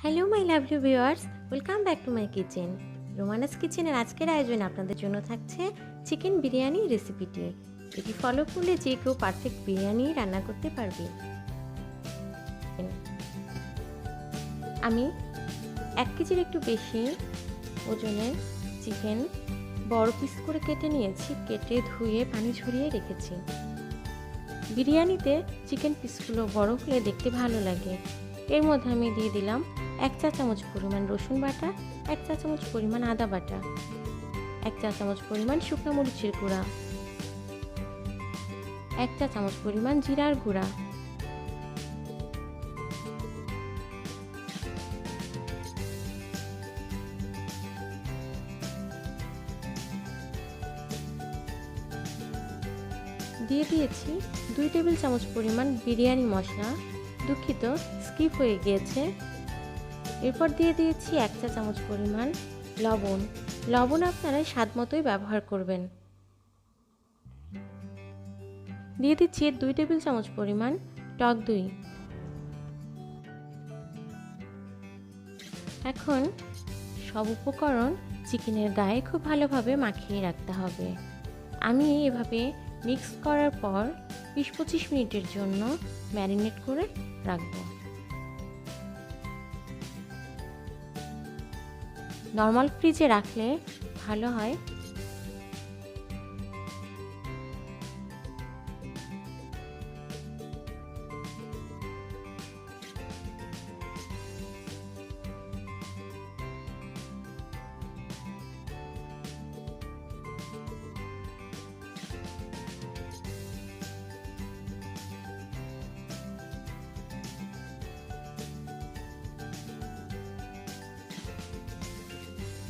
Hello my lovely viewers, welcome back to my kitchen. Romana's কিচেনের আজকের আয়োজনে আপনাদের জন্য থাকছে চিকেন বিরিয়ানি রেসিপিটি। এটি ফলো করলে যে কেউ পারফেক্ট বিরিয়ানি রান্না করতে পারবে। আমি 1 কেজির একটু বেশি ওজনের চিকেন বড় পিস করে কেটে নিয়েছি, কেটে ধুয়ে পানি ঝরিয়ে রেখেছি। বিরিয়ানিতে চিকেন পিসগুলো বড় হলে দেখতে ভালো লাগে। এর মধ্যে আমি দিয়ে দিলাম 1 চা চামচ পরিমাণ রসুন বাটা, 1 চা চামচ পরিমাণ আদা বাটা, 1 চা চামচ পরিমাণ শুকনো মরিচের গুঁড়া, 1 চা চামচ পরিমাণ জিরার গুঁড়া, দিয়ে দিয়েছি 2 টেবিল চামচ পরিমাণ বিরিয়ানি মশলা। দুঃখিত, স্কিপ হয়ে গিয়েছে। এরপর দিয়ে দিয়েছি 1 চা চামচ পরিমাণ লবণ। লবণ আপনারা স্বাদ মতোই ব্যবহার করবেন। দিয়ে দিচ্ছি 2 টেবিল চামচ পরিমাণ টক দই। এখন সব উপকরণ চিকেনের গায়ে খুব ভালোভাবে মাখিয়ে রাখতে হবে। আমি এভাবে মিক্স করার পর 20-25 মিনিটের জন্য ম্যারিনেট করে রাখবো। নর্মাল ফ্রিজে রাখলে ভালো হয়।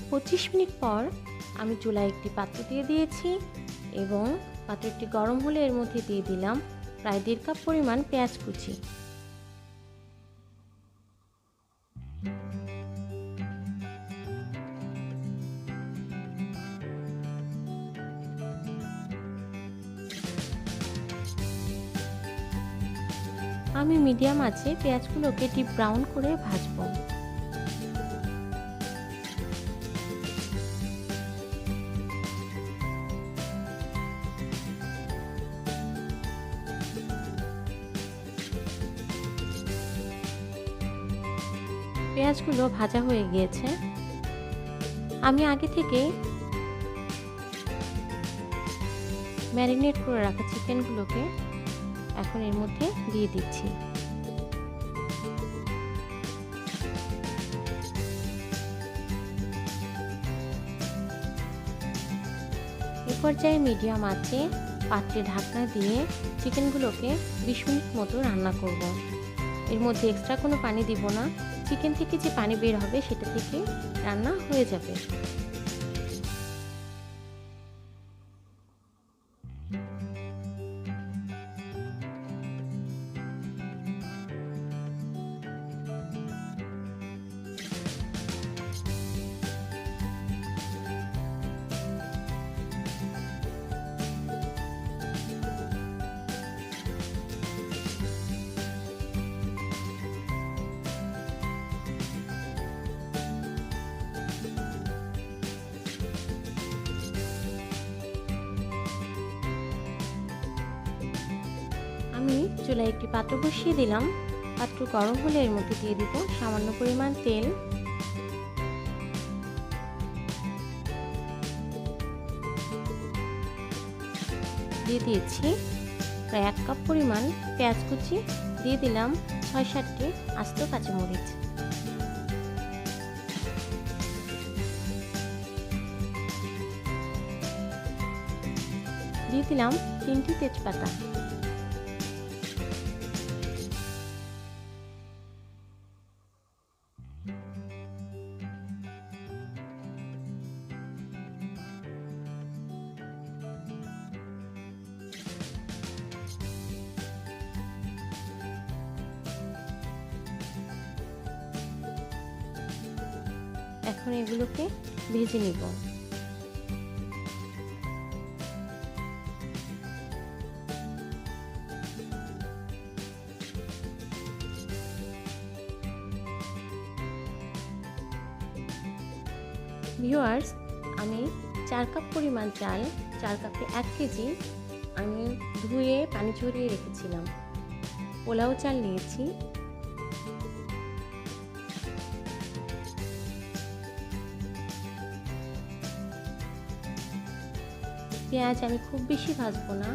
পঁচিশ মিনিট পর আমি চুলায় একটি পাত্র দিয়ে দিয়েছি এবং পাত্রটি গরম হলে এর মধ্যে দিয়ে দিলাম প্রায় 1.5 কাপ পরিমাণ পেঁয়াজ কুচি। আমি মিডিয়াম আঁচে পেঁয়াজগুলোকে ডিপ ব্রাউন করে ভাজবো। পেঁয়াজগুলো ভাজা হয়ে গিয়েছে। আমি আগে থেকে ম্যারিনেট করে রাখা চিকেনগুলোকে এখন এর মধ্যে দিয়ে দিচ্ছি। এ পর্যায়ে মিডিয়াম আঁচে পাত্রে ঢাকনা দিয়ে চিকেনগুলোকে 20 মিনিট মতো রান্না করব। এর মধ্যে এক্সট্রা কোনো পানি দিব না। চিকেন থেকে যে পানি বের হবে সেটা থেকে রান্না হয়ে যাবে। আমি চুলায় একটি পাত্র বসিয়ে দিলাম। পাত্র গরম হলে এর মধ্যে দিয়ে দিব সামান্য পরিমাণ তেল, দিয়ে দিয়েছি প্রায় 1 কাপ পরিমাণ পেঁয়াজ কুচি, দিয়ে দিলাম 6-7টি আস্ত কাঁচামরিচ, দিয়ে দিলাম 3টি তেজপাতা। এখন এগুলোকে ভেজে নিব। ভিউয়ার্স, আমি ৪ কাপ পরিমাণ চাল, ৪ কাপে ১ কেজি আমি ধুয়ে পানি ঝরিয়ে রেখেছিলাম। পোলাও চাল নিয়েছি। পেঁয়াজ আমি খুব বেশি ভাজবো না।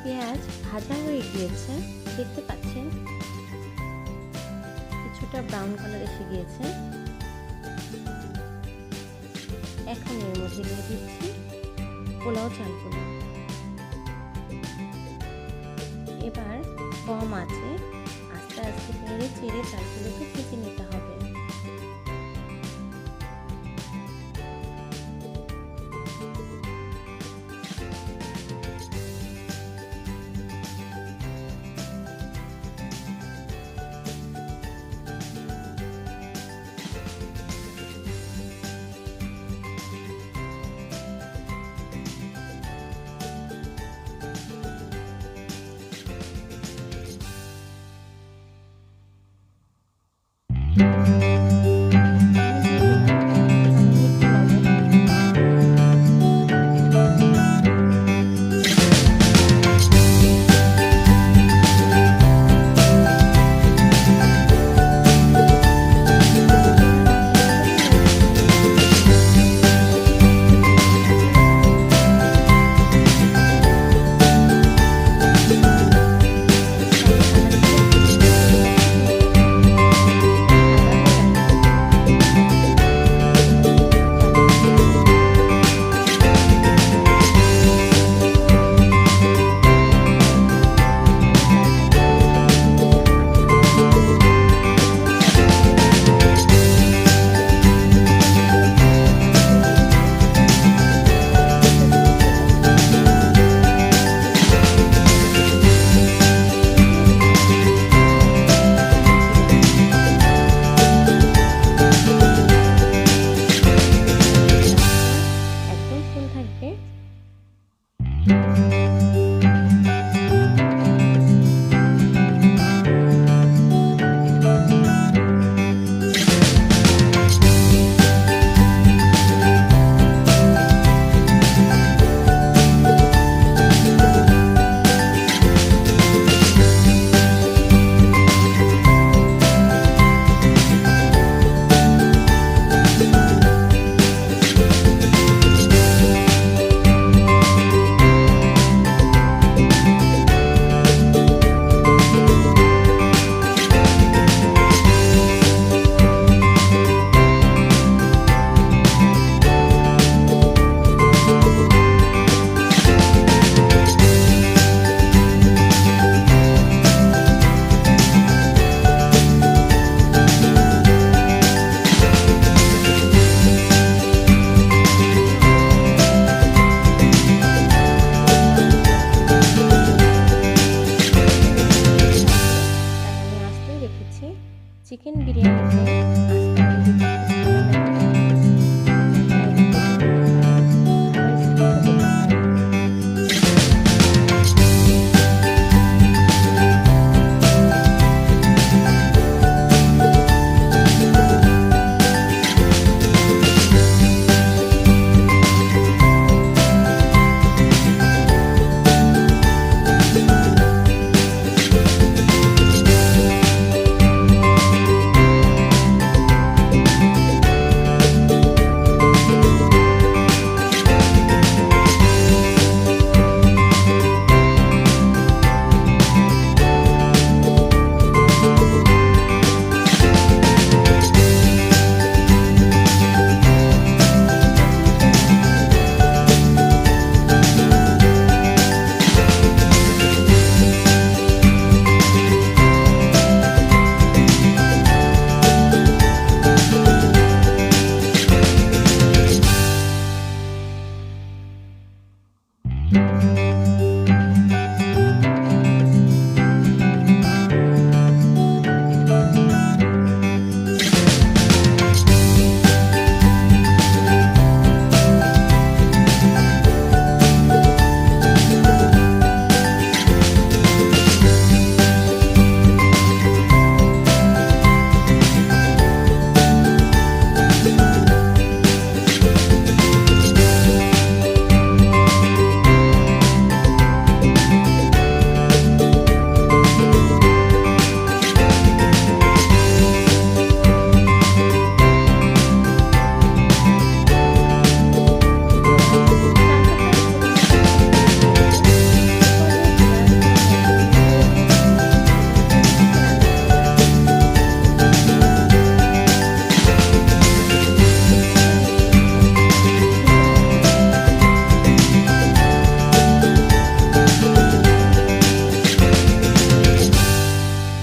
পেঁয়াজ ভাজা হয়ে গিয়েছে, দেখতে পাচ্ছেন কিছুটা ব্রাউন কালার এসে গিয়েছে। এখন এর মধ্যে দিয়ে দিচ্ছি পোলাও চালগুলো। এবার কম আছে আস্তে আস্তে নেড়ে চেড়ে চালগুলোকে ভেজে নিতে হবে।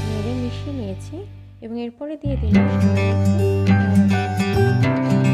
নেড়ে মিশিয়ে নিয়েছি এবং এরপরে দিয়ে দিলাম সামান্য একটু ভাজা জিরে।